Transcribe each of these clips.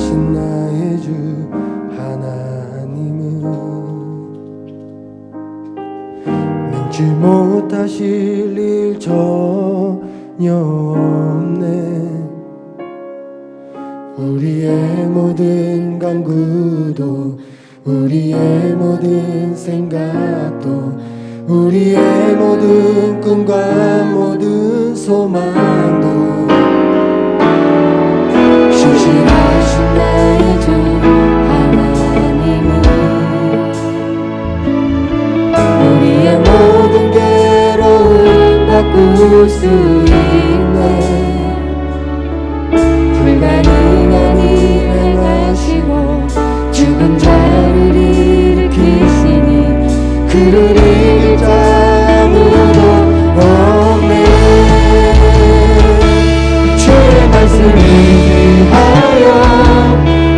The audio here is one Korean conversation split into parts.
신실하신 나의 주 하나님은 능치 못하실 일 전혀 없네. 우리의 모든 간구도 우리의 모든 생각도 우리의 모든 꿈과 모든 소망도 신실하신 나의 주 하나님은 우리의 모든 괴로움 바꿀 수 있네. 불가능한 일을 하시고 죽은 자를 일으키시니 그를 이길 자 아무도 없네. 주의 말씀을 위하여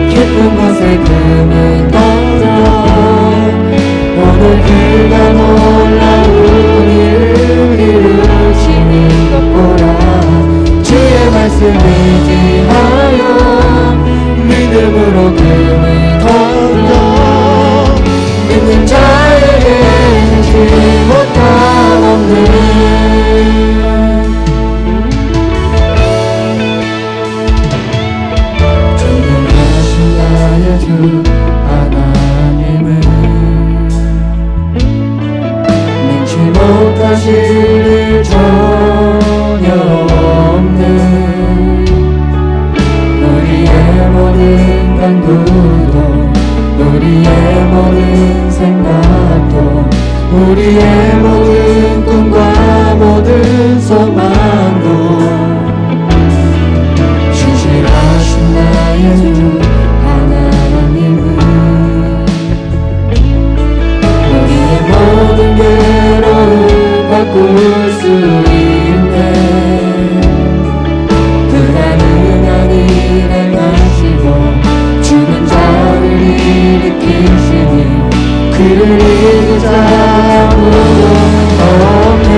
깊은 곳에 금을 던져 오늘 그가 놀라운 일을 이루시는 것 보라. 주의 말씀을 위하여 믿음으로 금을 던져 믿는 자에게 능치 못함 없네. 전능하신 나의 주 하나님은 능치 못하실 일 전혀 없네. 우리의 모든 간구도 우리의 모든 생각도 우리의 모든 꿈과 모든 소망도 신실하신 나의 주 하나님은 우리의 모든 괴로움 바꿀 수 있네. 불가능한 일을 하시고 죽은 자를 일으키시니 그를 이길 자 아무도 없네.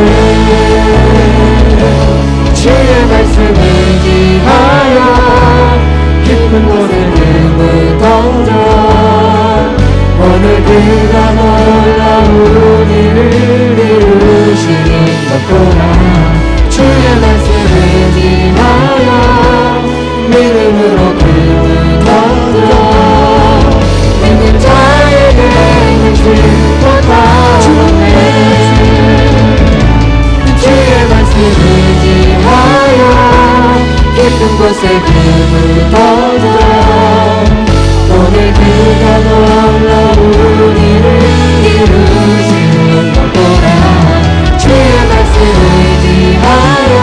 주의 말씀을 위하여 깊은 곳에 금을 던져 오늘 그가 놀라운 일을 이루시는 것 보라. 주의 말씀을 위하여 믿음으로 금을 던져 믿는 자에게 능치 못함 없네. 주의 말씀을 위하여 깊은 곳에 금을 던져 오늘 그가 놀라운 일을 이루시는 것 보라. 주의 말씀을 위하여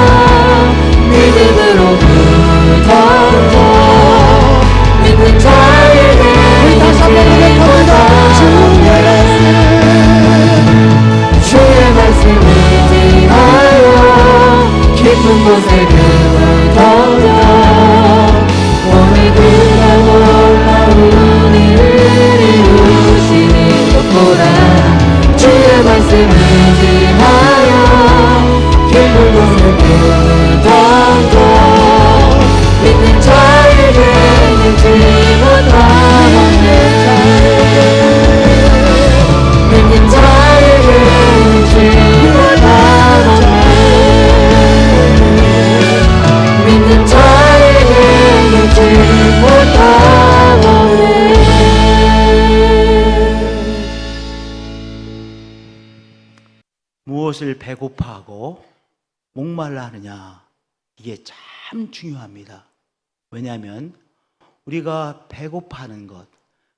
믿음으로 금을 던져 믿는 자에게 능치 못함 주의 말씀을 위하여 깊은 곳에 금을 던져 오늘 그가 놀라운 일을 이루시는 것 보라. 주의 말씀을 위하여 깊은 곳에 금을 던져 믿는 자에게 능치 못함 없네. 믿는 자에게 능치 못함 없네. 믿는 자에게 능치 못함 없네. 무엇을 배고파하고 목말라 하느냐, 이게 참 중요합니다. 왜냐하면 우리가 배고파하는 것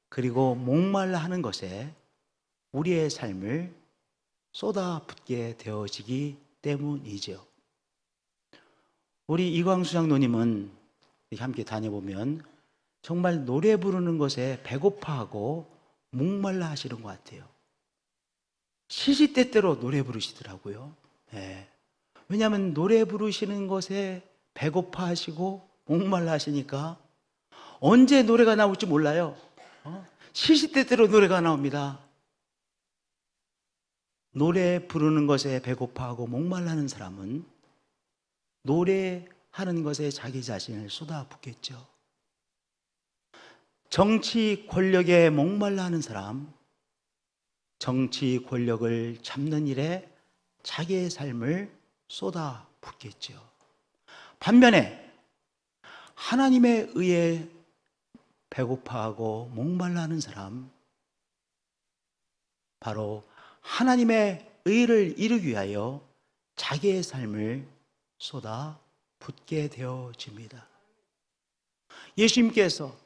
그리고 목말라 하는 것에 우리의 삶을 쏟아붓게 되어지기 때문이죠. 우리 이광수 장로님은 함께 다녀보면 정말 노래 부르는 것에 배고파하고 목말라 하시는 것 같아요. 시시때때로 노래 부르시더라고요. 네. 왜냐하면 노래 부르시는 것에 배고파하시고 목말라 하시니까 언제 노래가 나올지 몰라요. 시시때때로 노래가 나옵니다. 노래 부르는 것에 배고파하고 목말라는 사람은 노래하는 것에 자기 자신을 쏟아붓겠죠. 정치 권력에 목말라 하는 사람, 정치 권력을 잡는 일에 자기의 삶을 쏟아붓겠죠. 반면에 하나님의 의에 배고파하고 목말라 하는 사람, 바로 하나님의 의를 이루기 위하여 자기의 삶을 쏟아붓게 되어집니다. 예수님께서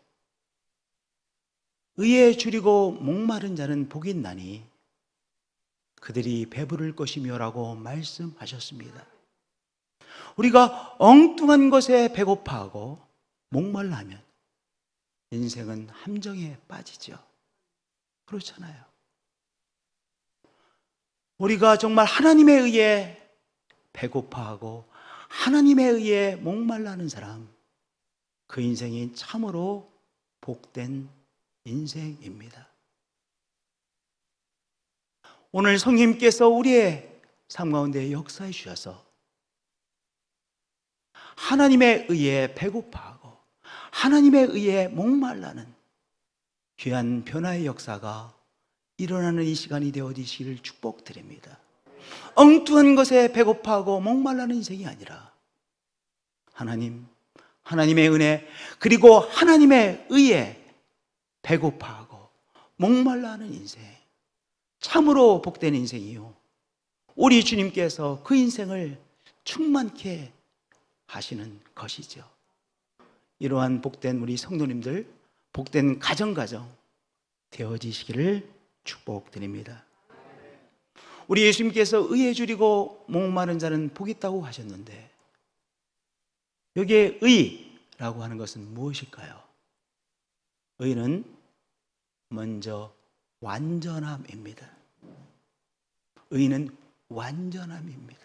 의에 줄이고 목마른 자는 복이 있나니 그들이 배부를 것이며라고 말씀하셨습니다. 우리가 엉뚱한 것에 배고파하고 목말라 하면 인생은 함정에 빠지죠. 그렇잖아요. 우리가 정말 하나님에 의해 배고파하고 하나님에 의해 목말라 하는 사람, 그 인생이 참으로 복된 인생입니다. 오늘 성령님께서 우리의 삶 가운데 역사해 주셔서 하나님에 의해 배고파하고 하나님에 의해 목말라는 귀한 변화의 역사가 일어나는 이 시간이 되어지시기를 축복드립니다. 엉뚱한 것에 배고파하고 목말라는 인생이 아니라 하나님의 은혜, 그리고 하나님의 의에 배고파하고 목말라하는 인생, 참으로 복된 인생이요, 우리 주님께서 그 인생을 충만케 하시는 것이죠. 이러한 복된 우리 성도님들, 복된 가정 되어지시기를 축복드립니다. 우리 예수님께서 의에 줄이고 목마른 자는 복이 있다고 하셨는데, 여기에 의라고 하는 것은 무엇일까요? 의는 먼저 완전함입니다. 의는 완전함입니다.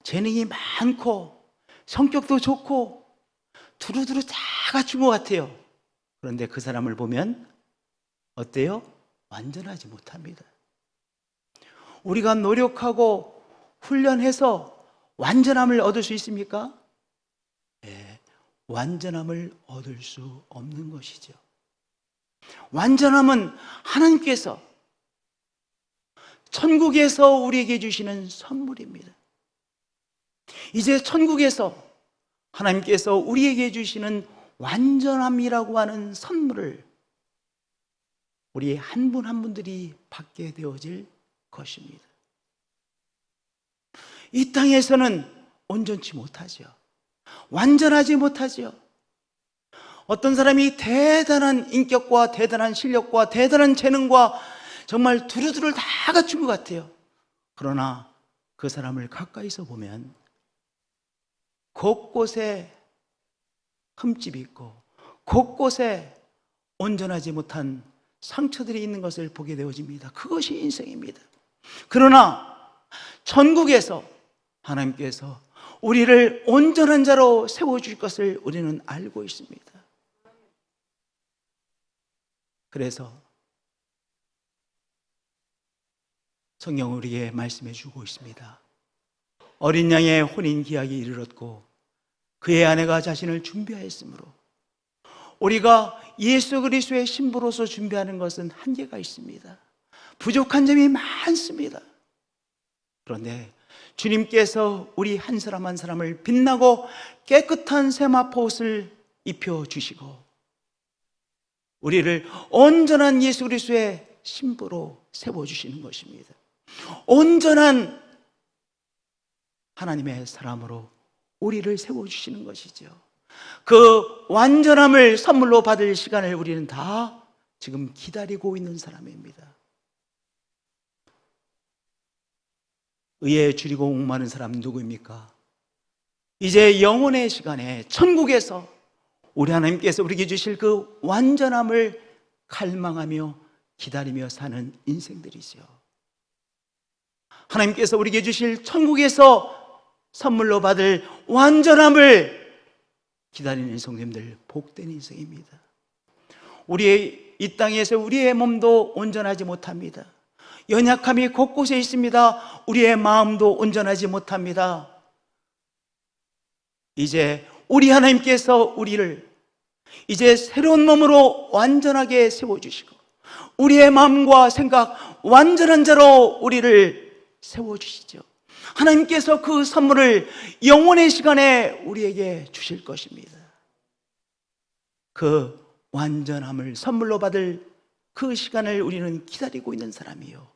재능이 많고 성격도 좋고 두루두루 다 갖춘 것 같아요. 그런데 그 사람을 보면 어때요? 완전하지 못합니다. 우리가 노력하고 훈련해서 완전함을 얻을 수 있습니까? 네, 완전함을 얻을 수 없는 것이죠. 완전함은 하나님께서 천국에서 우리에게 주시는 선물입니다. 이제 천국에서 하나님께서 우리에게 주시는 완전함이라고 하는 선물을 우리 한 분 한 분들이 받게 되어질 것입니다. 이 땅에서는 온전치 못하죠. 완전하지 못하죠. 어떤 사람이 대단한 인격과 대단한 실력과 대단한 재능과 정말 두루두루 다 갖춘 것 같아요. 그러나 그 사람을 가까이서 보면 곳곳에 흠집이 있고 곳곳에 온전하지 못한 상처들이 있는 것을 보게 되어집니다. 그것이 인생입니다. 그러나 천국에서 하나님께서 우리를 온전한 자로 세워줄 것을 우리는 알고 있습니다. 그래서 성경은 우리에게 말씀해 주고 있습니다. 어린 양의 혼인 기약이 이르렀고 그의 아내가 자신을 준비하였으므로 우리가 예수 그리스도의 신부로서 준비하는 것은 한계가 있습니다. 부족한 점이 많습니다. 그런데 주님께서 우리 한 사람 한 사람을 빛나고 깨끗한 세마포 옷을 입혀주시고 우리를 온전한 예수 그리스도의 신부로 세워주시는 것입니다. 온전한 하나님의 사람으로 우리를 세워주시는 것이죠. 그 완전함을 선물로 받을 시간을 우리는 다 지금 기다리고 있는 사람입니다. 의에 줄이고 목마른 사람 누구입니까? 이제 영혼의 시간에 천국에서 우리 하나님께서 우리에게 주실 그 완전함을 갈망하며 기다리며 사는 인생들이죠. 하나님께서 우리에게 주실 천국에서 선물로 받을 완전함을 기다리는 성도님들, 복된 인생입니다. 우리의 이 땅에서 우리의 몸도 온전하지 못합니다. 연약함이 곳곳에 있습니다. 우리의 마음도 온전하지 못합니다. 이제 우리 하나님께서 우리를 이제 새로운 몸으로 완전하게 세워주시고 우리의 마음과 생각 완전한 자로 우리를 세워주시죠. 하나님께서 그 선물을 영원의 시간에 우리에게 주실 것입니다. 그 완전함을 선물로 받을 그 시간을 우리는 기다리고 있는 사람이요,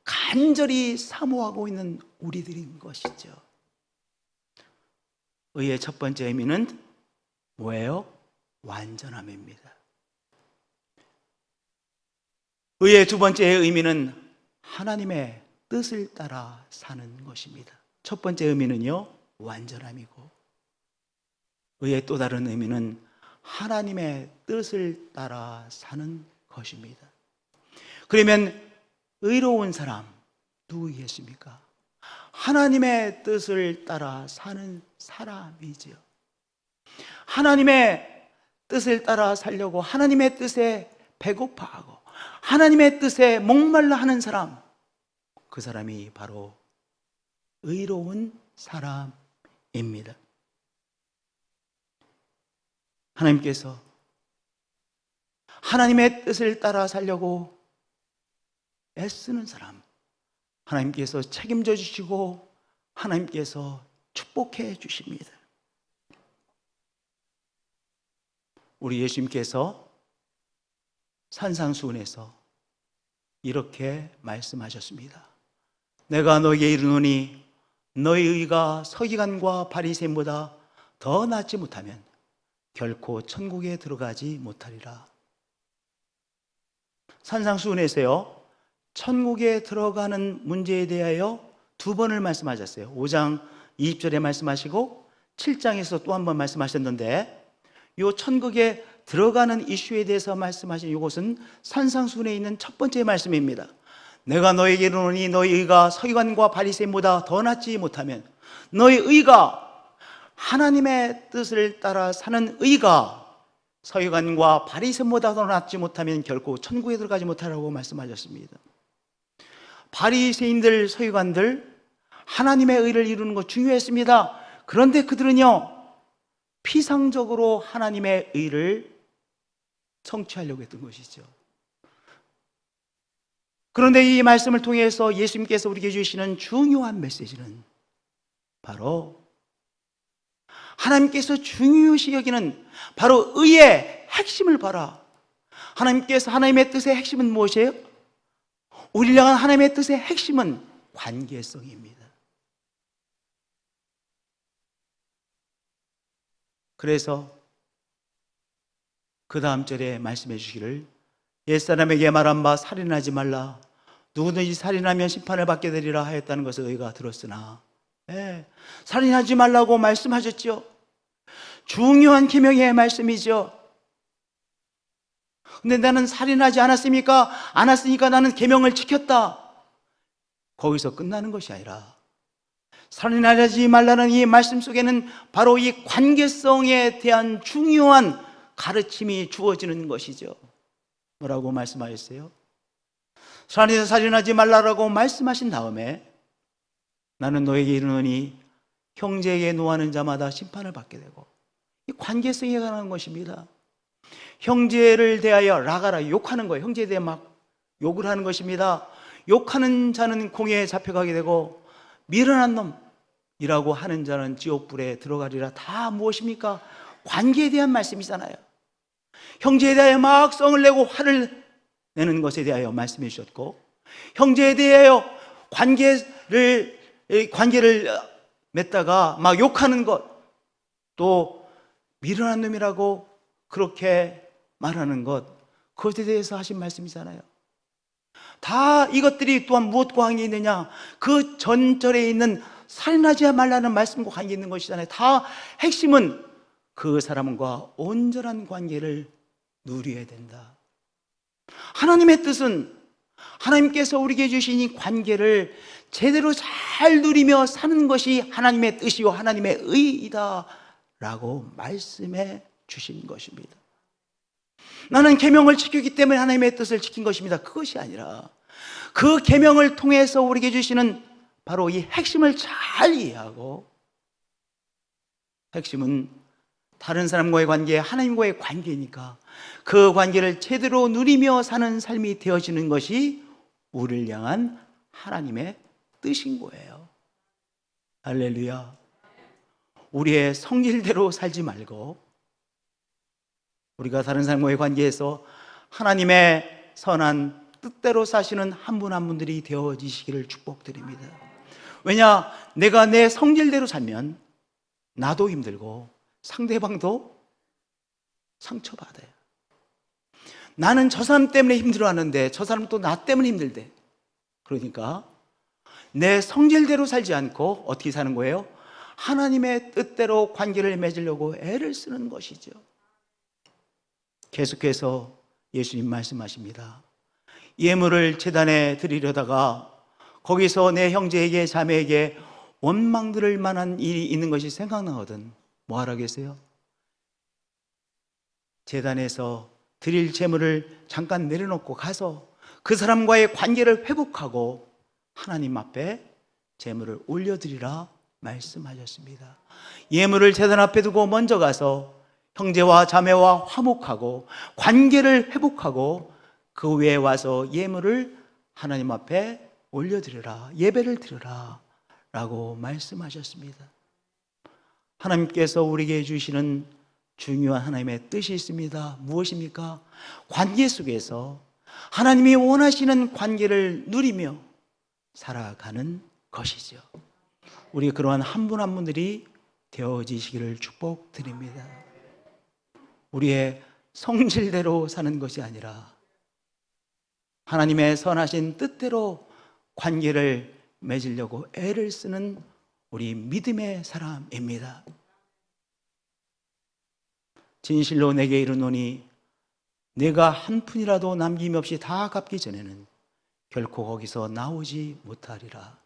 간절히 사모하고 있는 우리들인 것이죠. 의의 첫 번째 의미는 뭐예요? 완전함입니다. 의의 두 번째 의미는 하나님의 뜻을 따라 사는 것입니다. 첫 번째 의미는요, 완전함이고, 의의 또 다른 의미는 하나님의 뜻을 따라 사는 것입니다. 그러면 의로운 사람 누구겠습니까? 하나님의 뜻을 따라 사는 사람이지요. 하나님의 뜻을 따라 살려고 하나님의 뜻에 배고파하고 하나님의 뜻에 목말라 하는 사람, 그 사람이 바로 의로운 사람입니다. 하나님께서 하나님의 뜻을 따라 살려고 애쓰는 사람, 하나님께서 책임져 주시고 하나님께서 축복해 주십니다. 우리 예수님께서 산상수훈에서 이렇게 말씀하셨습니다. 내가 너에게 이르노니 너희 의가 서기관과 바리새인보다 더 낫지 못하면 결코 천국에 들어가지 못하리라. 산상수훈에서요, 천국에 들어가는 문제에 대하여 두 번을 말씀하셨어요. 5장 20절에 말씀하시고 7장에서 또 한 번 말씀하셨는데, 이 천국에 들어가는 이슈에 대해서 말씀하신 이것은 산상수훈에 있는 첫 번째 말씀입니다. 내가 너에게 이르노니 너희 의가 서기관과 바리새인보다 더 낫지 못하면, 너희 의가 하나님의 뜻을 따라 사는 의가 서기관과 바리새인보다 더 낫지 못하면 결코 천국에 들어가지 못하라고 말씀하셨습니다. 바리새인들, 서기관들 하나님의 의를 이루는 것 중요했습니다. 그런데 그들은요, 피상적으로 하나님의 의를 성취하려고 했던 것이죠. 그런데 이 말씀을 통해서 예수님께서 우리에게 주시는 중요한 메시지는 바로 하나님께서 중요시 여기는 바로 의의 핵심을 봐라. 하나님께서 하나님의 뜻의 핵심은 무엇이에요? 우리를 향한 하나님의 뜻의 핵심은 관계성입니다. 그래서 그 다음 절에 말씀해 주시기를, 옛사람에게 말한 바 살인하지 말라. 누구든지 살인하면 심판을 받게 되리라 하였다는 것을 너희가 들었으나, 살인하지 말라고 말씀하셨죠. 중요한 계명의 말씀이죠. 근데 나는 살인하지 않았으니까 나는 계명을 지켰다. 거기서 끝나는 것이 아니라 살인하지 말라는 이 말씀 속에는 바로 이 관계성에 대한 중요한 가르침이 주어지는 것이죠. 뭐라고 말씀하셨어요? 살인하지 말라라고 말씀하신 다음에 나는 너에게 이르노니 형제에게 노하는 자마다 심판을 받게 되고, 이 관계성에 관한 것입니다. 형제를 대하여 라가라, 욕하는 거예요. 형제에 대해 막 욕을 하는 것입니다. 욕하는 자는 공회에 잡혀가게 되고 미련한 놈이라고 하는 자는 지옥불에 들어가리라. 다 무엇입니까? 관계에 대한 말씀이잖아요. 형제에 대하여 막 성을 내고 화를 내는 것에 대하여 말씀해 주셨고, 형제에 대하여 관계를 맺다가 막 욕하는 것, 또 미련한 놈이라고 그렇게 말하는 것, 그것에 대해서 하신 말씀이잖아요. 다 이것들이 또한 무엇과 관계 있느냐? 그 전절에 있는 살인하지 말라는 말씀과 관계 있는 것이잖아요. 다 핵심은 그 사람과 온전한 관계를 누려야 된다. 하나님의 뜻은 하나님께서 우리에게 주신 이 관계를 제대로 잘 누리며 사는 것이 하나님의 뜻이요 하나님의 의이다 라고 말씀해 주신 것입니다. 나는 계명을 지켰기 때문에 하나님의 뜻을 지킨 것입니다. 그것이 아니라 그 계명을 통해서 우리에게 주시는 바로 이 핵심을 잘 이해하고 핵심은 다른 사람과의 관계, 하나님과의 관계니까 그 관계를 제대로 누리며 사는 삶이 되어지는 것이 우리를 향한 하나님의 뜻인 거예요. 할렐루야. 우리의 성질대로 살지 말고 우리가 다른 사람과의 관계에서 하나님의 선한 뜻대로 사시는 한 분 한 분들이 되어지시기를 축복드립니다. 왜냐? 내가 내 성질대로 살면 나도 힘들고 상대방도 상처받아요. 나는 저 사람 때문에 힘들어하는데 저 사람은 또 나 때문에 힘들대. 그러니까 내 성질대로 살지 않고 어떻게 사는 거예요? 하나님의 뜻대로 관계를 맺으려고 애를 쓰는 것이죠. 계속해서 예수님 말씀하십니다. 예물을 제단에 드리려다가 거기서 내 형제에게 자매에게 원망 들을 만한 일이 있는 것이 생각나거든. 뭐 하라겠어요? 제단에서 드릴 제물을 잠깐 내려놓고 가서 그 사람과의 관계를 회복하고 하나님 앞에 제물을 올려드리라 말씀하셨습니다. 예물을 제단 앞에 두고 먼저 가서 형제와 자매와 화목하고 관계를 회복하고 그 위에 와서 예물을 하나님 앞에 올려드리라, 예배를 드리라 라고 말씀하셨습니다. 하나님께서 우리에게 주시는 중요한 하나님의 뜻이 있습니다. 무엇입니까? 관계 속에서 하나님이 원하시는 관계를 누리며 살아가는 것이죠. 우리 그러한 한 분 한 분들이 되어지시기를 축복드립니다. 우리의 성질대로 사는 것이 아니라 하나님의 선하신 뜻대로 관계를 맺으려고 애를 쓰는 우리 믿음의 사람입니다. 진실로 내게 이르노니 내가 한 푼이라도 남김없이 다 갚기 전에는 결코 거기서 나오지 못하리라.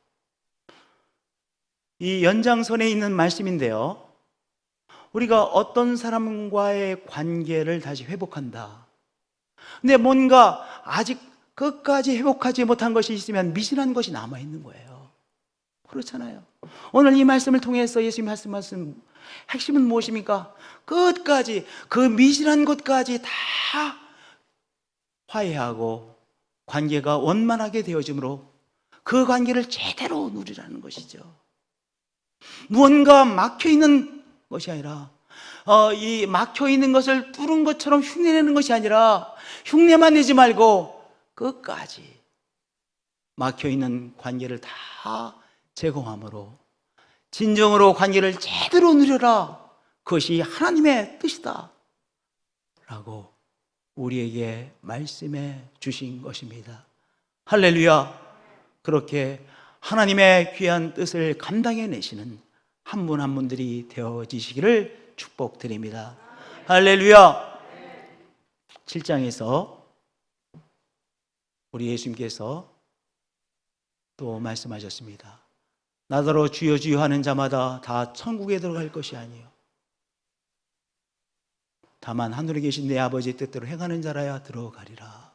이 연장선에 있는 말씀인데요, 우리가 어떤 사람과의 관계를 다시 회복한다. 근데 뭔가 아직 끝까지 회복하지 못한 것이 있으면 미진한 것이 남아있는 거예요. 그렇잖아요. 오늘 이 말씀을 통해서 예수님 말씀 핵심은 무엇입니까? 끝까지 그 미진한 것까지 다 화해하고 관계가 원만하게 되어지므로 그 관계를 제대로 누리라는 것이죠. 무언가 막혀있는 것이 아니라 이 막혀있는 것을 뚫은 것처럼 흉내내는 것이 아니라 흉내만 내지 말고 끝까지 막혀있는 관계를 다 제공함으로 진정으로 관계를 제대로 누려라. 그것이 하나님의 뜻이다 라고 우리에게 말씀해 주신 것입니다. 할렐루야. 그렇게 하나님의 귀한 뜻을 감당해내시는 한 분 한 분들이 되어지시기를 축복드립니다. 할렐루야. 7장에서 우리 예수님께서 또 말씀하셨습니다. 나더러 주여 주여 하는 자마다 다 천국에 들어갈 것이 아니요 다만 하늘에 계신 내 아버지의 뜻대로 행하는 자라야 들어가리라.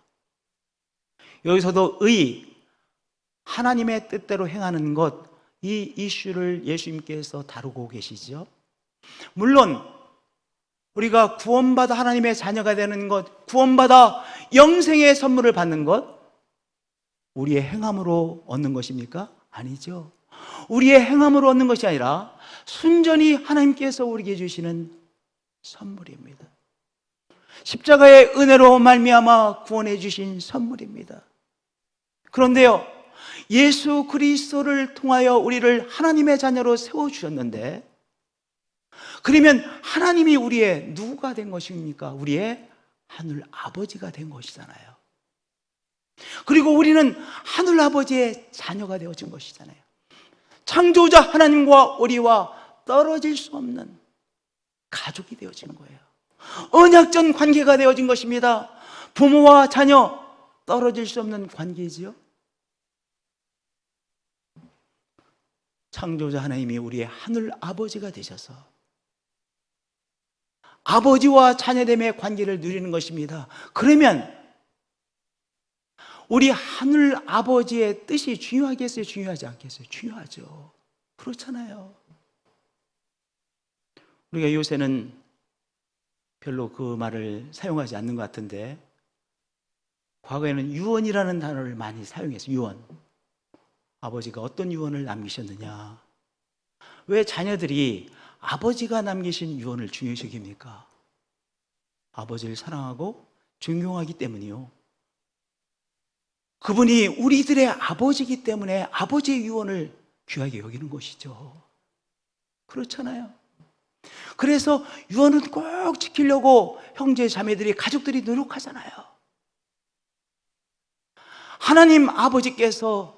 여기서도 하나님의 뜻대로 행하는 것, 이 이슈를 예수님께서 다루고 계시죠. 물론 우리가 구원받아 하나님의 자녀가 되는 것, 구원받아 영생의 선물을 받는 것, 우리의 행함으로 얻는 것입니까? 아니죠. 우리의 행함으로 얻는 것이 아니라 순전히 하나님께서 우리에게 주시는 선물입니다. 십자가의 은혜로 말미암아 구원해 주신 선물입니다. 그런데요, 예수 그리스도를 통하여 우리를 하나님의 자녀로 세워주셨는데, 그러면 하나님이 우리의 누구가 된 것입니까? 우리의 하늘 아버지가 된 것이잖아요. 그리고 우리는 하늘 아버지의 자녀가 되어진 것이잖아요. 창조자 하나님과 우리와 떨어질 수 없는 가족이 되어진 거예요. 언약전 관계가 되어진 것입니다. 부모와 자녀, 떨어질 수 없는 관계지요. 창조자 하나님이 우리의 하늘 아버지가 되셔서 아버지와 자녀됨의 관계를 누리는 것입니다. 그러면 우리 하늘 아버지의 뜻이 중요하겠어요? 중요하지 않겠어요? 중요하죠. 그렇잖아요. 우리가 요새는 별로 그 말을 사용하지 않는 것 같은데, 과거에는 유언이라는 단어를 많이 사용했어요. 유언. 아버지가 어떤 유언을 남기셨느냐. 왜 자녀들이 아버지가 남기신 유언을 중요시 여깁니까? 아버지를 사랑하고 존경하기 때문이요. 그분이 우리들의 아버지이기 때문에 아버지의 유언을 귀하게 여기는 것이죠. 그렇잖아요. 그래서 유언은 꼭 지키려고 형제 자매들이, 가족들이 노력하잖아요. 하나님께서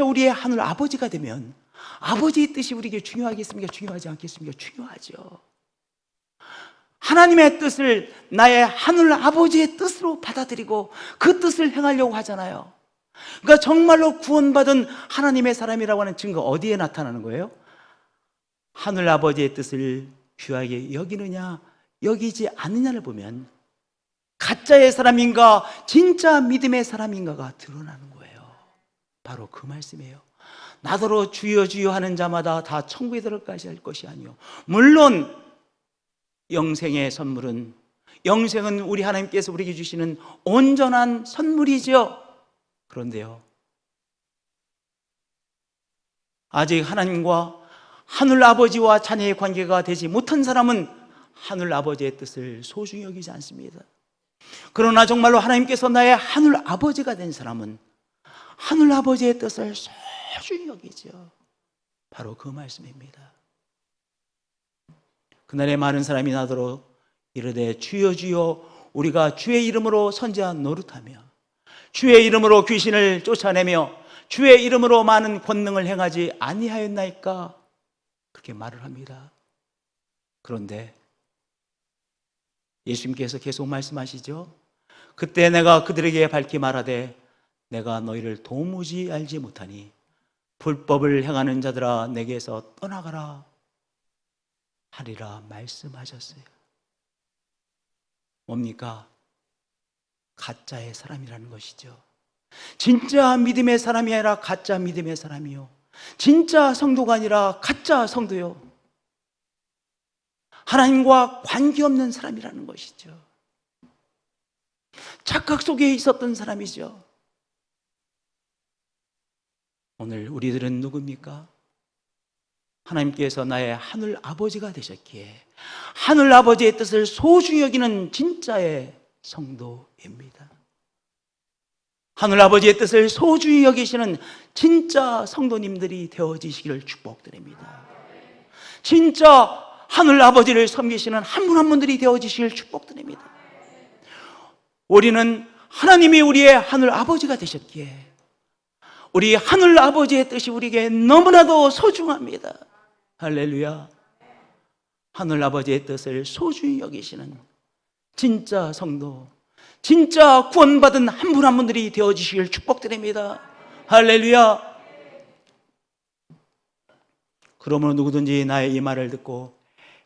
우리의 하늘 아버지가 되면 아버지의 뜻이 우리에게 중요하겠습니까? 중요하지 않겠습니까? 중요하죠. 하나님의 뜻을 나의 하늘 아버지의 뜻으로 받아들이고 그 뜻을 행하려고 하잖아요. 그러니까 정말로 구원받은 하나님의 사람이라고 하는 증거 어디에 나타나는 거예요? 하늘 아버지의 뜻을 귀하게 여기느냐 여기지 않느냐를 보면 가짜의 사람인가 진짜 믿음의 사람인가가 드러나는 거예요. 바로 그 말씀이에요. 나더러 주여 주여 하는 자마다 다 천국에 들어가야 할 것이 아니요, 물론 영생의 선물은, 영생은 우리 하나님께서 우리에게 주시는 온전한 선물이죠. 그런데요, 아직 하나님과 하늘 아버지와 자녀의 관계가 되지 못한 사람은 하늘 아버지의 뜻을 소중히 여기지 않습니다. 그러나 정말로 하나님께서 나의 하늘 아버지가 된 사람은 하늘 아버지의 뜻을 소중히 여기죠. 바로 그 말씀입니다. 그날에 많은 사람이 나더러 이르되 주여 주여 우리가 주의 이름으로 선지한 노릇하며 주의 이름으로 귀신을 쫓아내며 주의 이름으로 많은 권능을 행하지 아니하였나이까, 그렇게 말을 합니다. 그런데 예수님께서 계속 말씀하시죠. 그때 내가 그들에게 밝히 말하되 내가 너희를 도무지 알지 못하니 불법을 행하는 자들아 내게서 떠나가라 하리라 말씀하셨어요. 뭡니까? 가짜의 사람이라는 것이죠. 진짜 믿음의 사람이 아니라 가짜 믿음의 사람이요, 진짜 성도가 아니라 가짜 성도요, 하나님과 관계없는 사람이라는 것이죠. 착각 속에 있었던 사람이죠. 오늘 우리들은 누굽니까? 하나님께서 나의 하늘 아버지가 되셨기에 하늘 아버지의 뜻을 소중히 여기는 진짜의 성도입니다. 하늘 아버지의 뜻을 소중히 여기시는 진짜 성도님들이 되어지시기를 축복드립니다. 진짜 하늘 아버지를 섬기시는 한 분 한 분들이 되어지시길 축복드립니다. 우리는 하나님이 우리의 하늘 아버지가 되셨기에 우리 하늘 아버지의 뜻이 우리에게 너무나도 소중합니다. 할렐루야. 하늘 아버지의 뜻을 소중히 여기시는 진짜 성도, 진짜 구원받은 한 분 한 분들이 되어지시길 축복드립니다. 할렐루야. 그러므로 누구든지 나의 이 말을 듣고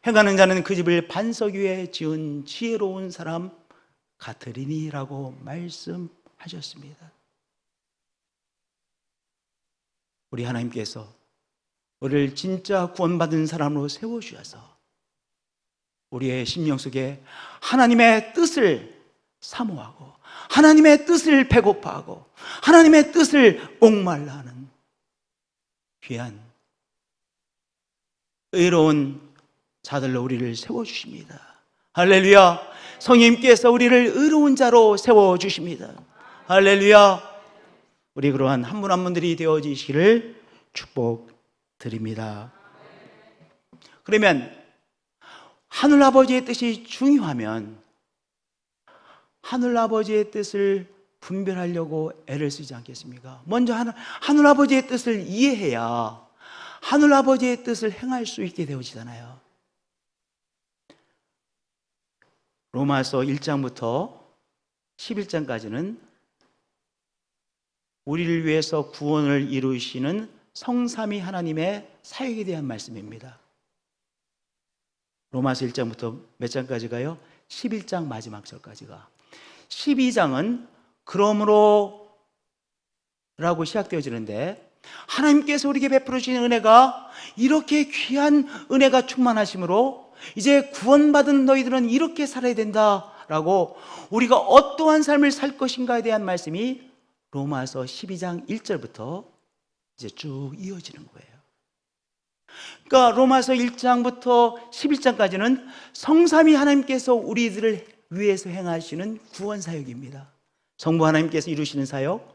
행하는 자는 그 집을 반석 위에 지은 지혜로운 사람 같으리니라고 말씀하셨습니다. 우리 하나님께서 우리를 진짜 구원받은 사람으로 세워주셔서 우리의 심령 속에 하나님의 뜻을 사모하고 하나님의 뜻을 배고파하고 하나님의 뜻을 목말라 하는 귀한 의로운 자들로 우리를 세워주십니다. 할렐루야. 성령님께서 우리를 의로운 자로 세워주십니다. 할렐루야. 우리 그러한 한 분 한 분들이 되어지시기를 축복드립니다. 그러면 하늘 아버지의 뜻이 중요하면 하늘 아버지의 뜻을 분별하려고 애를 쓰지 않겠습니까? 먼저 하늘 아버지의 뜻을 이해해야 하늘 아버지의 뜻을 행할 수 있게 되어지잖아요. 로마서 1장부터 11장까지는 우리를 위해서 구원을 이루시는 성삼위 하나님의 사역에 대한 말씀입니다. 로마서 1장부터 몇 장까지가요? 11장 마지막 절까지가. 12장은 그러므로 라고 시작되어지는데 하나님께서 우리에게 베풀어 주신 은혜가 이렇게 귀한 은혜가 충만하심으로 이제 구원받은 너희들은 이렇게 살아야 된다라고 우리가 어떠한 삶을 살 것인가에 대한 말씀이 로마서 12장 1절부터 이제 쭉 이어지는 거예요. 그러니까 로마서 1장부터 11장까지는 성삼위 하나님께서 우리들을 위해서 행하시는 구원 사역입니다. 성부 하나님께서 이루시는 사역,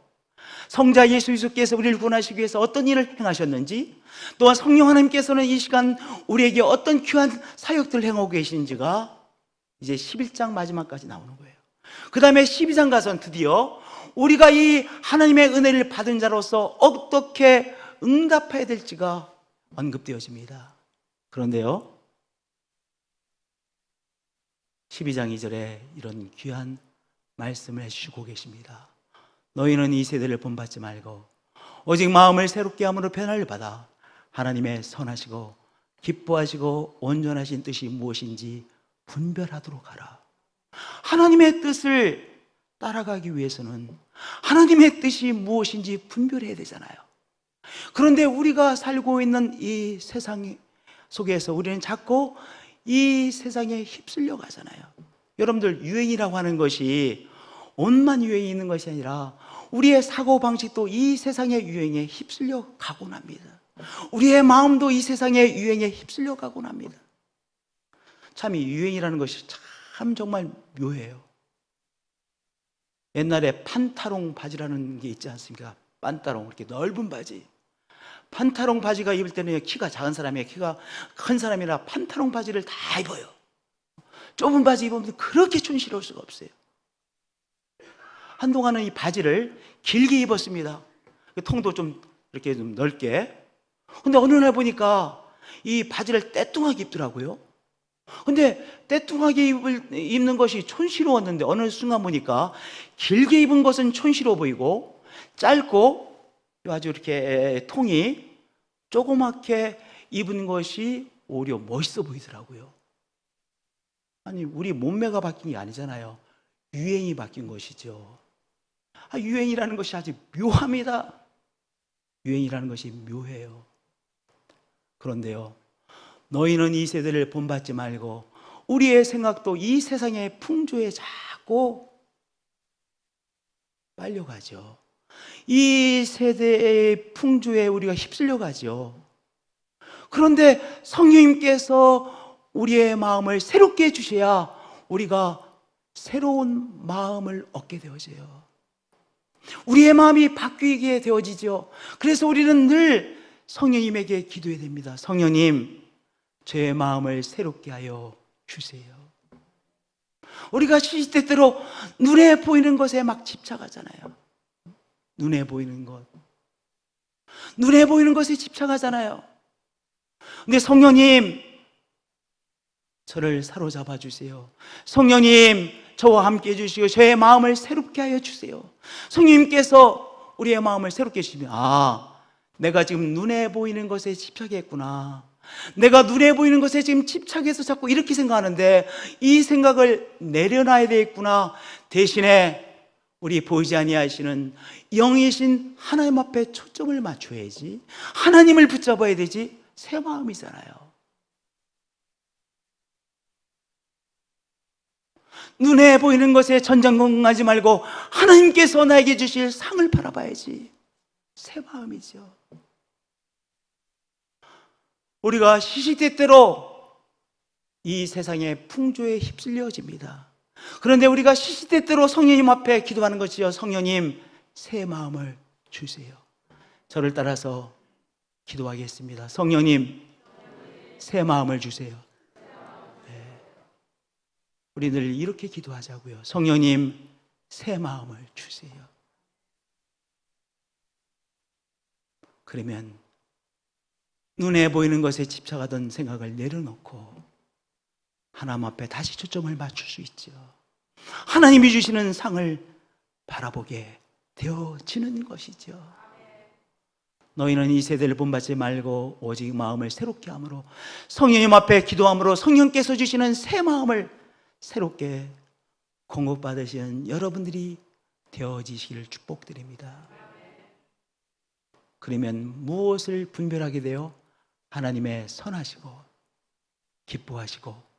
성자 예수 그리스도께서 우리를 구원하시기 위해서 어떤 일을 행하셨는지, 또한 성령 하나님께서는 이 시간 우리에게 어떤 귀한 사역들을 행하고 계시는지가 이제 11장 마지막까지 나오는 거예요. 그 다음에 12장 가서는 드디어 우리가 이 하나님의 은혜를 받은 자로서 어떻게 응답해야 될지가 언급되어집니다. 그런데요, 12장 2절에 이런 귀한 말씀을 해주시고 계십니다. 너희는 이 세대를 본받지 말고 오직 마음을 새롭게 함으로 변화를 받아 하나님의 선하시고 기뻐하시고 온전하신 뜻이 무엇인지 분별하도록 하라. 하나님의 뜻을 따라가기 위해서는 하나님의 뜻이 무엇인지 분별해야 되잖아요. 그런데 우리가 살고 있는 이 세상 속에서 우리는 자꾸 이 세상에 휩쓸려 가잖아요. 여러분들, 유행이라고 하는 것이 옷만 유행이 있는 것이 아니라 우리의 사고방식도 이 세상의 유행에 휩쓸려 가곤 합니다. 우리의 마음도 이 세상의 유행에 휩쓸려 가곤 합니다. 참 이 유행이라는 것이 참 정말 묘해요. 옛날에 판타롱 바지라는 게 있지 않습니까? 판타롱, 이렇게 넓은 바지. 판타롱 바지가 입을 때는 키가 작은 사람이 키가 큰 사람이라 판타롱 바지를 다 입어요. 좁은 바지 입으면 그렇게 촌스러울 수가 없어요. 한동안은 이 바지를 길게 입었습니다. 통도 좀 이렇게 좀 넓게. 근데 어느 날 보니까 이 바지를 떼뚱하게 입더라고요. 근데 떼뚱하게 입는 것이 촌스러웠는데 어느 순간 보니까 길게 입은 것은 촌스러워 보이고 짧고 아주 이렇게 통이 조그맣게 입은 것이 오히려 멋있어 보이더라고요. 아니, 우리 몸매가 바뀐 게 아니잖아요. 유행이 바뀐 것이죠. 유행이라는 것이 아주 묘합니다. 유행이라는 것이 묘해요. 그런데요, 너희는 이 세대를 본받지 말고 우리의 생각도 이 세상의 풍조에 자꾸 빨려가죠. 이 세대의 풍조에 우리가 휩쓸려가죠. 그런데 성령님께서 우리의 마음을 새롭게 해주셔야 우리가 새로운 마음을 얻게 되어져요. 우리의 마음이 바뀌게 되어지죠. 그래서 우리는 늘 성령님에게 기도해야 됩니다. 성령님, 제 마음을 새롭게 하여 주세요. 우리가 시시때때로 눈에 보이는 것에 막 집착하잖아요. 눈에 보이는 것, 눈에 보이는 것에 집착하잖아요. 근데 성령님, 저를 사로잡아 주세요. 성령님, 저와 함께 해주시고 저의 마음을 새롭게 하여 주세요. 성령님께서 우리의 마음을 새롭게 해주시면, 내가 지금 눈에 보이는 것에 집착했구나. 내가 눈에 보이는 것에 지금 집착해서 자꾸 이렇게 생각하는데 이 생각을 내려놔야 되겠구나. 대신에 우리 보이지 아니하시는 영이신 하나님 앞에 초점을 맞춰야지. 하나님을 붙잡아야 되지. 새 마음이잖아요. 눈에 보이는 것에 전전긍긍하지 말고 하나님께서 나에게 주실 상을 바라봐야지. 새 마음이죠. 우리가 시시때때로 이 세상의 풍조에 휩쓸려집니다. 그런데 우리가 시시때때로 성령님 앞에 기도하는 것이요, 성령님, 새 마음을 주세요. 저를 따라서 기도하겠습니다. 성령님, 새 마음을 주세요. 네. 우리 늘 이렇게 기도하자고요. 성령님, 새 마음을 주세요. 그러면 눈에 보이는 것에 집착하던 생각을 내려놓고 하나님 앞에 다시 초점을 맞출 수 있죠. 하나님이 주시는 상을 바라보게 되어지는 것이죠. 너희는 이 세대를 본받지 말고 오직 마음을 새롭게 함으로 성령님 앞에 기도함으로 성령께서 주시는 새 마음을 새롭게 공급받으시는 여러분들이 되어지시기를 축복드립니다. 그러면 무엇을 분별하게 돼요? 하나님의 선하시고 기뻐하시고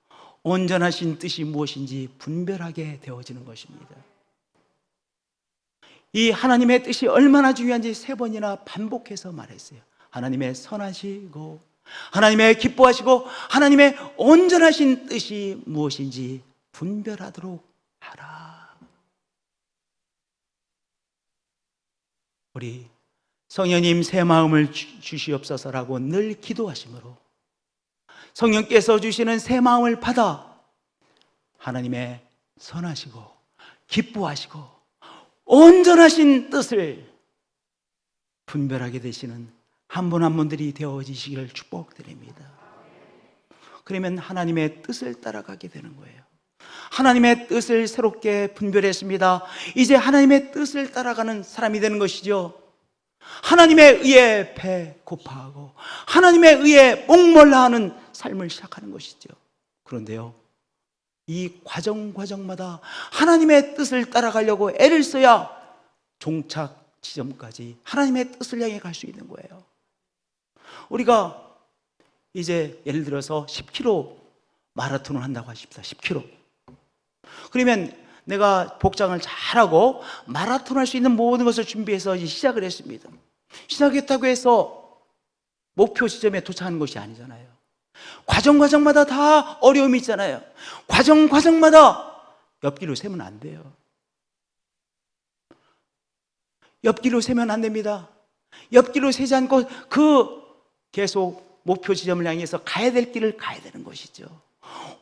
온전하신 뜻이 무엇인지 분별하게 되어지는 것입니다. 이 하나님의 뜻이 얼마나 중요한지 3번이나 반복해서 말했어요. 하나님의 선하시고 하나님의 기뻐하시고 하나님의 온전하신 뜻이 무엇인지 분별하도록 하라. 우리 성령님 새 마음을 주시옵소서라고 늘 기도하심으로 성령께서 주시는 새 마음을 받아 하나님의 선하시고 기뻐하시고 온전하신 뜻을 분별하게 되시는 한 분 한 분들이 되어지시기를 축복드립니다. 그러면 하나님의 뜻을 따라가게 되는 거예요. 하나님의 뜻을 새롭게 분별했습니다. 이제 하나님의 뜻을 따라가는 사람이 되는 것이죠. 하나님의 의에 배고파하고 하나님의 의에 목말라하는 삶을 시작하는 것이죠. 그런데요, 이 과정마다 하나님의 뜻을 따라가려고 애를 써야 종착 지점까지 하나님의 뜻을 향해 갈 수 있는 거예요. 우리가 이제 예를 들어서 10km 마라톤을 한다고 하십시다. 10km. 그러면 내가 복장을 잘하고 마라톤 할 수 있는 모든 것을 준비해서 이제 시작을 했습니다. 시작했다고 해서 목표 지점에 도착하는 것이 아니잖아요. 과정마다 다 어려움이 있잖아요. 과정마다 옆길로 세면 안 돼요. 옆길로 세면 안 됩니다. 옆길로 세지 않고 계속 목표 지점을 향해서 가야 될 길을 가야 되는 것이죠.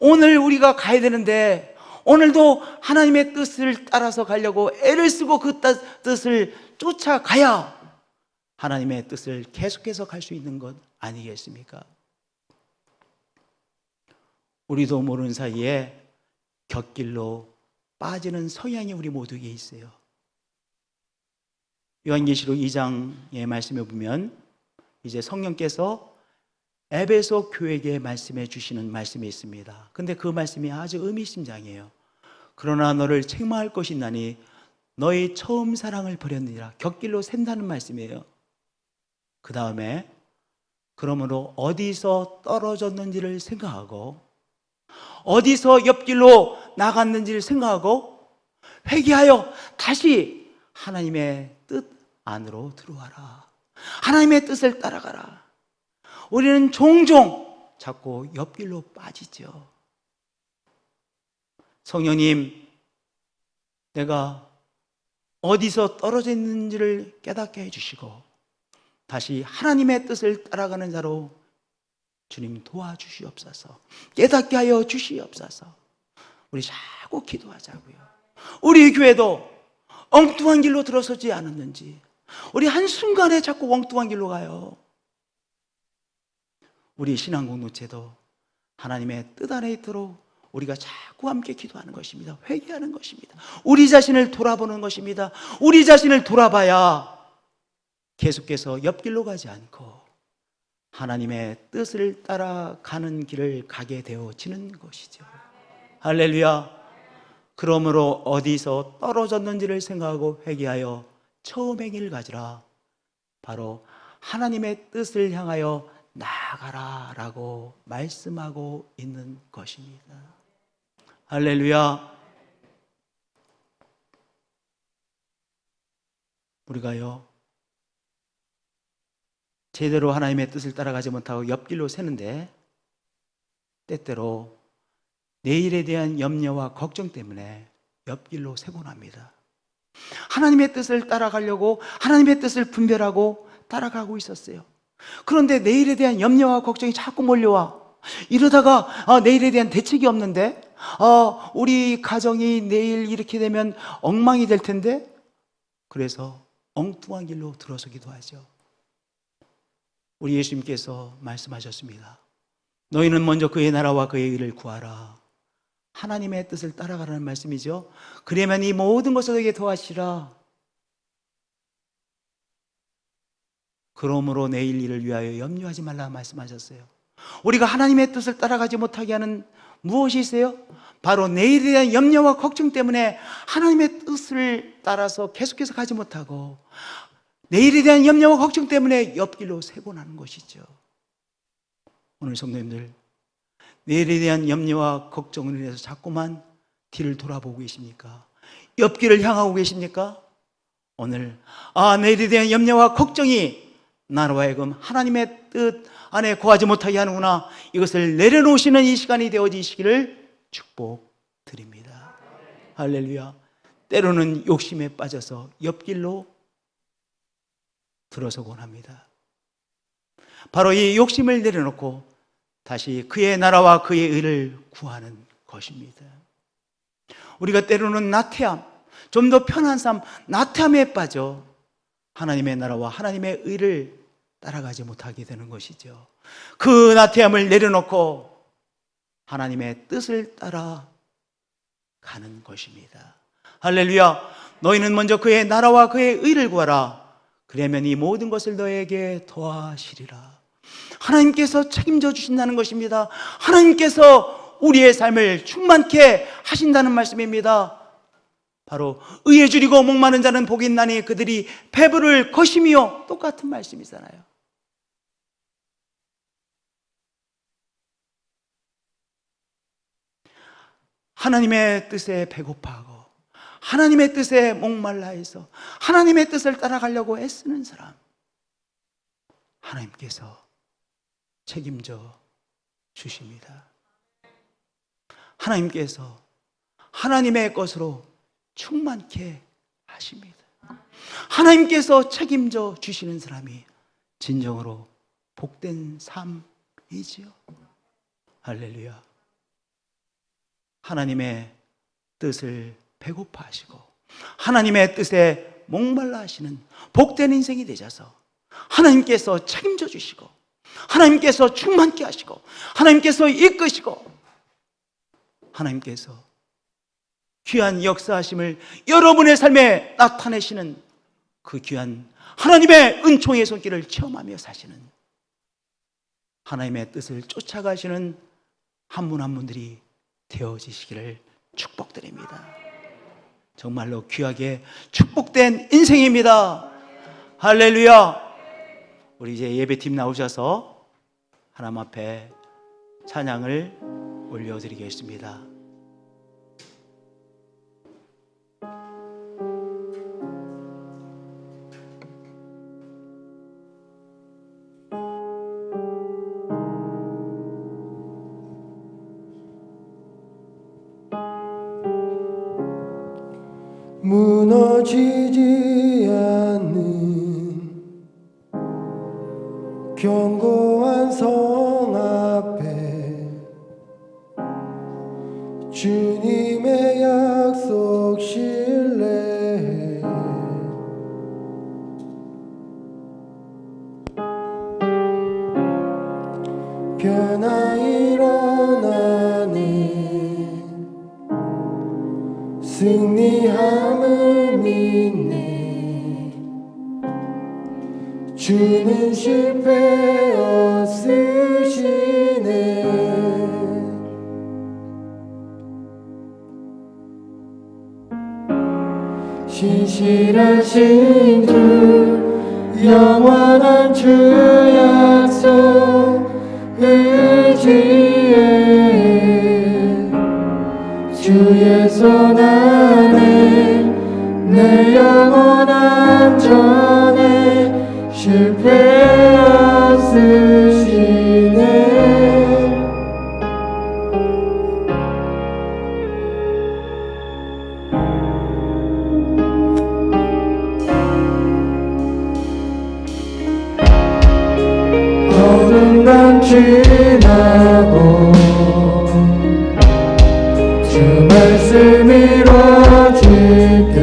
오늘 우리가 가야 되는데 오늘도 하나님의 뜻을 따라서 가려고 애를 쓰고 그 뜻을 쫓아가야 하나님의 뜻을 계속해서 갈 수 있는 것 아니겠습니까? 우리도 모르는 사이에 곁길로 빠지는 성향이 우리 모두에게 있어요. 요한계시록 2장의 말씀에 보면 이제 성령께서 에베소 교회에게 말씀해 주시는 말씀이 있습니다. 근데 그 말씀이 아주 의미심장해요. 그러나 너를 책망할 것이 있나니 너의 처음 사랑을 버렸느니라. 곁길로 샌다는 말씀이에요. 그 다음에 그러므로 어디서 떨어졌는지를 생각하고 어디서 옆길로 나갔는지를 생각하고 회개하여 다시 하나님의 뜻 안으로 들어와라. 하나님의 뜻을 따라가라. 우리는 종종 자꾸 옆길로 빠지죠. 성령님, 내가 어디서 떨어져 있는지를 깨닫게 해주시고 다시 하나님의 뜻을 따라가는 자로 주님 도와주시옵소서. 깨닫게 하여 주시옵소서. 우리 자꾸 기도하자고요. 우리 교회도 엉뚱한 길로 들어서지 않았는지 우리 한순간에 자꾸 엉뚱한 길로 가요. 우리 신앙 공동체도 하나님의 뜻 안에 있도록 우리가 자꾸 함께 기도하는 것입니다. 회개하는 것입니다. 우리 자신을 돌아보는 것입니다. 우리 자신을 돌아봐야 계속해서 옆길로 가지 않고 하나님의 뜻을 따라가는 길을 가게 되어지는 것이죠. 할렐루야. 그러므로 어디서 떨어졌는지를 생각하고 회개하여 처음의 길을 가지라. 바로 하나님의 뜻을 향하여 나아가라 라고 말씀하고 있는 것입니다. 할렐루야. 우리가요 제대로 하나님의 뜻을 따라가지 못하고 옆길로 새는데 때때로 내일에 대한 염려와 걱정 때문에 옆길로 새곤 합니다. 하나님의 뜻을 따라가려고 하나님의 뜻을 분별하고 따라가고 있었어요. 그런데 내일에 대한 염려와 걱정이 자꾸 몰려와. 이러다가 내일에 대한 대책이 없는데 우리 가정이 내일 이렇게 되면 엉망이 될 텐데 그래서 엉뚱한 길로 들어서기도 하죠. 우리 예수님께서 말씀하셨습니다. 너희는 먼저 그의 나라와 그의 의를 구하라. 하나님의 뜻을 따라가라는 말씀이죠. 그러면 이 모든 것을 너에게 더하시라. 그러므로 내일 일을 위하여 염려하지 말라 말씀하셨어요. 우리가 하나님의 뜻을 따라가지 못하게 하는 무엇이 있어요? 바로 내일에 대한 염려와 걱정 때문에 하나님의 뜻을 따라서 계속해서 가지 못하고 내일에 대한 염려와 걱정 때문에 옆길로 새고 나는 것이죠. 오늘 성도님들, 내일에 대한 염려와 걱정으로 인해서 자꾸만 뒤를 돌아보고 계십니까? 옆길을 향하고 계십니까? 오늘 내일에 대한 염려와 걱정이 나로 하여금 하나님의 뜻 안에 거하지 못하게 하는구나, 이것을 내려놓으시는 이 시간이 되어지시기를 축복드립니다. 할렐루야. 때로는 욕심에 빠져서 옆길로 들어서곤 합니다. 바로 이 욕심을 내려놓고 다시 그의 나라와 그의 의를 구하는 것입니다. 우리가 때로는 나태함, 좀 더 편한 삶, 나태함에 빠져 하나님의 나라와 하나님의 의를 따라가지 못하게 되는 것이죠. 그 나태함을 내려놓고 하나님의 뜻을 따라 가는 것입니다. 할렐루야. 너희는 먼저 그의 나라와 그의 의를 구하라. 그러면 이 모든 것을 너에게 더하시리라. 하나님께서 책임져 주신다는 것입니다. 하나님께서 우리의 삶을 충만케 하신다는 말씀입니다. 바로 의에 줄이고 목마른 자는 복이 있나니 그들이 배부를 것이며, 똑같은 말씀이잖아요. 하나님의 뜻에 배고파하고 하나님의 뜻에 목말라 해서 하나님의 뜻을 따라가려고 애쓰는 사람, 하나님께서 책임져 주십니다. 하나님께서 하나님의 것으로 충만케 하십니다. 하나님께서 책임져 주시는 사람이 진정으로 복된 삶이지요. 할렐루야. 하나님의 뜻을 배고파하시고 하나님의 뜻에 목말라 하시는 복된 인생이 되셔서 하나님께서 책임져 주시고 하나님께서 충만케 하시고 하나님께서 이끄시고 하나님께서 귀한 역사하심을 여러분의 삶에 나타내시는 그 귀한 하나님의 은총의 손길을 체험하며 사시는, 하나님의 뜻을 쫓아가시는 한 분 한 분들이 되어지시기를 축복드립니다. 정말로 귀하게 축복된 인생입니다. 할렐루야. 우리 이제 예배팀 나오셔서 하나님 앞에 찬양을 올려드리겠습니다. 무너지지 않는 견고한 성 앞에 주님의 약속 신뢰해 변화 일어나네 승리함을 믿네 주는 실패 없으시네 신실하신 주 영원한 주 약속 의지해 주의 손 안에 내 영혼 안전해 실패 없으시네 어둠 밤 지나고 주 말씀 이루어질 때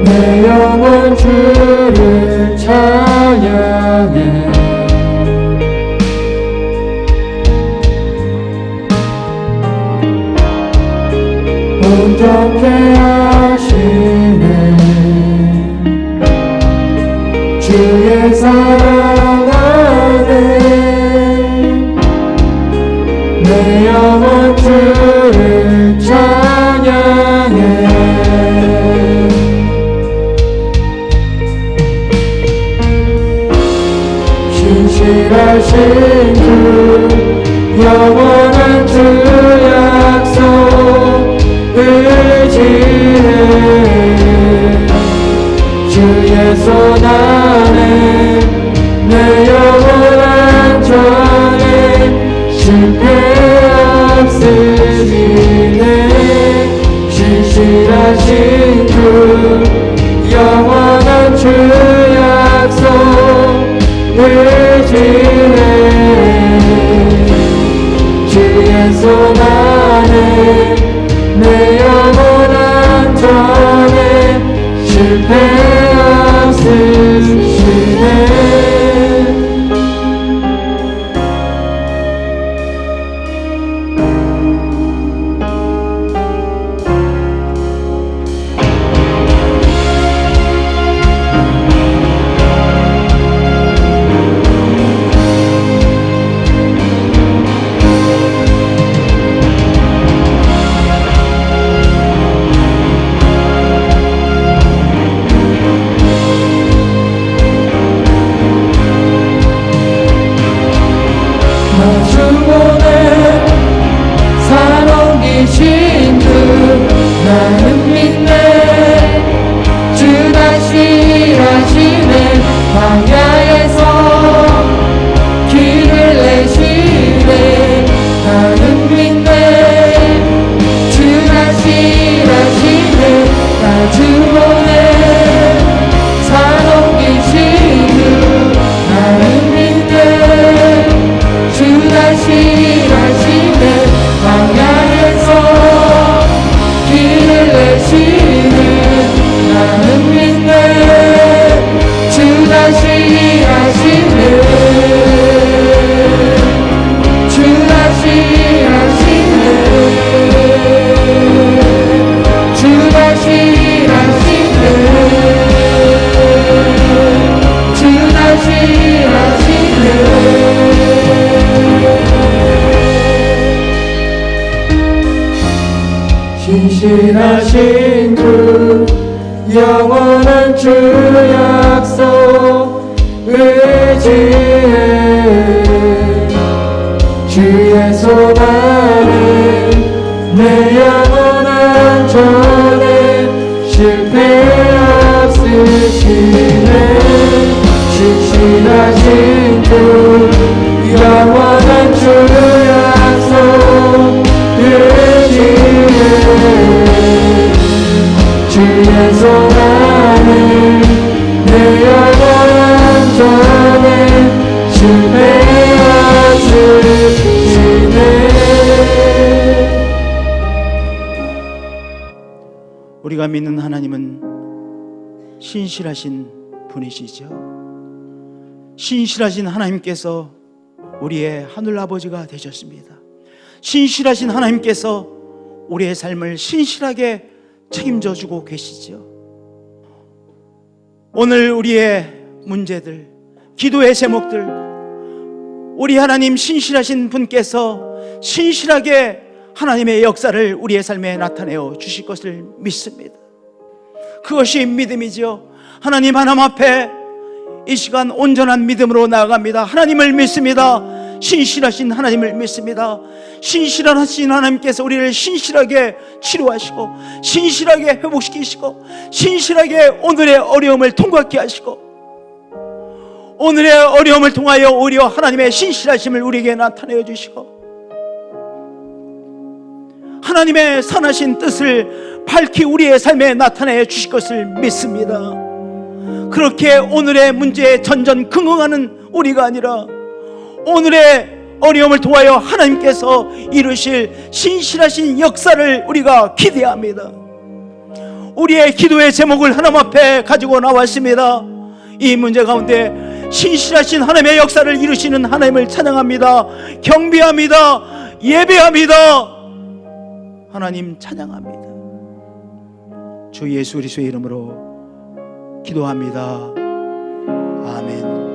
내 영혼 주를 찬양해 온전케 하시네 주의 사랑 안에 내 영혼 주를 찬양해 신실하신 주 영원한 주 약속 의지해 주의 손 안에 내 영혼 안전해 실패 없으시네 신실하신 주 영원한 주 약속 의지해 주의 손 안에 내 영혼 안전해 실패 없으시네 신 주 나는 믿네 주 다시 일하시네 광야에서 길을 내시네 나는 믿네 주 다시 일하시네 나 주 보내 산 옮기신 주 나는 믿네 주 다시 일하시네 광야에서 길을 내시네 나는 믿네 주 다시 일하시네 주 다시 일하시네 주 다시 일하시네 주 다시 일하시네 신실하신 주 영원한 주 약속 의지해 주의 손 안에 내 영혼 안전해 실패 없으시네 신실하신 주 영원한 주 약속 의지해 주의 손 안에 내 영혼 안전해 실패 없으시네 우리가 믿는 하나님은 신실하신 분이시죠. 신실하신 하나님께서 우리의 하늘 아버지가 되셨습니다. 신실하신 하나님께서 우리의 삶을 신실하게 책임져 주고 계시죠. 오늘 우리의 문제들, 기도의 제목들, 우리 하나님 신실하신 분께서 신실하게 하나님의 역사를 우리의 삶에 나타내어 주실 것을 믿습니다. 그것이 믿음이죠. 하나님 하나님 앞에 이 시간 온전한 믿음으로 나아갑니다. 하나님을 믿습니다. 신실하신 하나님을 믿습니다. 신실하신 하나님께서 우리를 신실하게 치료하시고 신실하게 회복시키시고 신실하게 오늘의 어려움을 통과케 하시고 오늘의 어려움을 통하여 오히려 하나님의 신실하심을 우리에게 나타내어 주시고 하나님의 선하신 뜻을 밝히 우리의 삶에 나타내 주실 것을 믿습니다. 그렇게 오늘의 문제에 전전긍긍하는 우리가 아니라 오늘의 어려움을 통하여 하나님께서 이루실 신실하신 역사를 우리가 기대합니다. 우리의 기도의 제목을 하나님 앞에 가지고 나왔습니다. 이 문제 가운데 신실하신 하나님의 역사를 이루시는 하나님을 찬양합니다. 경배합니다. 예배합니다. 하나님 찬양합니다. 주 예수 그리스도의 이름으로 기도합니다. 아멘.